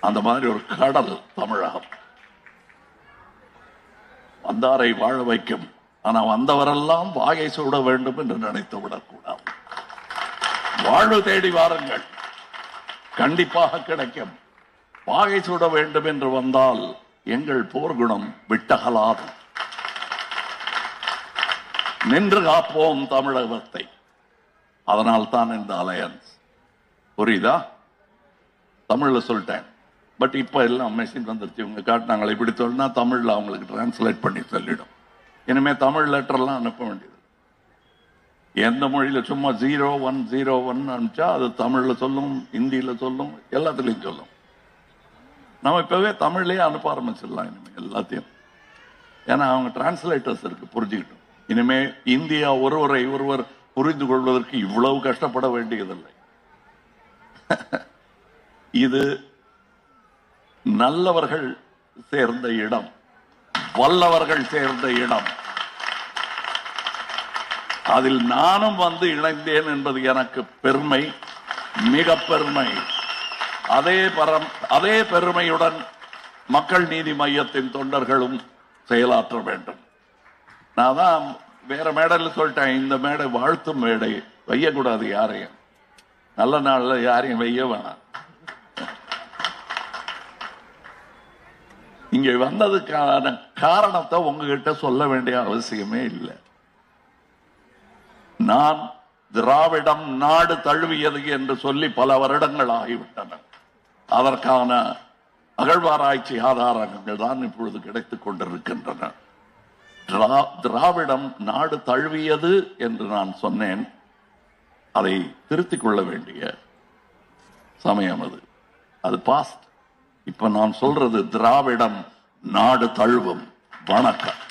அந்த மாதிரி ஒரு கடல் தமிழகம். வந்தாரை வாழ வைக்கும். ஆனா வந்தவரெல்லாம் வாகை சூட வேண்டும் என்று நினைத்து விடக்கூடாது. வாழ்வு தேடி வாருங்கள், கண்டிப்பாக கிடைக்கும். வாகை சூட வேண்டும் என்று வந்தால் எங்கள் போர்க்குணம் விட்டகலாது. நின்று காப்போம் தமிழகத்தை. அதனால் தான் இந்த அலையன்ஸ். புரியுதா? தமிழ்ல சொல்லிட்டேன். பட் இப்ப எல்லாம் மெஷின் வந்துருச்சு. இவங்க காட்டினாங்களே இப்படி சொன்னா தமிழ்ல அவங்களுக்கு டிரான்ஸ்லேட் பண்ணி சொல்லிடும். இனிமே தமிழ் லெட்டர்லாம் அனுப்ப வேண்டியது. எந்த மொழியில சும்மா 0101 அனுப்பிச்சா அது தமிழ்ல சொல்லும், இந்தியில சொல்லும், எல்லாத்துலயும் சொல்லும். நம்ம இப்பவே தமிழ்லயே அனுப்ப ஆரம்பிச்சிடலாம் இனிமே எல்லாத்தையும். ஏன்னா அவங்க டிரான்ஸ்லேட்டர்ஸ் இருக்கு, புரிஞ்சுக்கிட்டோம். இனிமே இந்தியா ஒருவரை ஒருவர் புரிந்து கொள்வதற்கு இவ்வளவு கஷ்டப்பட வேண்டியதில்லை. இது நல்லவர்கள் சேர்ந்த இடம், வல்லவர்கள் சேர்ந்த இடம். அதில் நானும் வந்து இணைந்தேன் என்பது எனக்கு பெருமை, மிக பெருமை. அதே பெருமையுடன் மக்கள் நீதி மையத்தின் தொண்டர்களும் செயலாற்ற வேண்டும். நான் தான் வேற மேடையில் சொல்லிட்டேன், இந்த மேடை வாழ்த்தும் மேடை, வையக்கூடாது யாரையும். நல்ல நாள்ல யாரையும் வைய வேணாம். இங்க வந்ததுக்கான காரணத்தை உங்ககிட்ட சொல்ல வேண்டிய அவசியமே இல்லை. நான் திராவிடம் நாடு தழுவியது என்று சொல்லி பல வருடங்கள் ஆகிவிட்டன. அதற்கான அகழ்வாராய்ச்சி ஆதாரங்கள் தான் இப்பொழுது கிடைத்துக் கொண்டிருக்கின்றன. திராவிடம் நாடு தழுவியது என்று நான் சொன்னேன். அதை திருத்திக் கொள்ள வேண்டிய சமயம் அது பாஸ்ட். இப்ப நான் சொல்றது திராவிடம் நாடு தழுவும். வணக்கம்.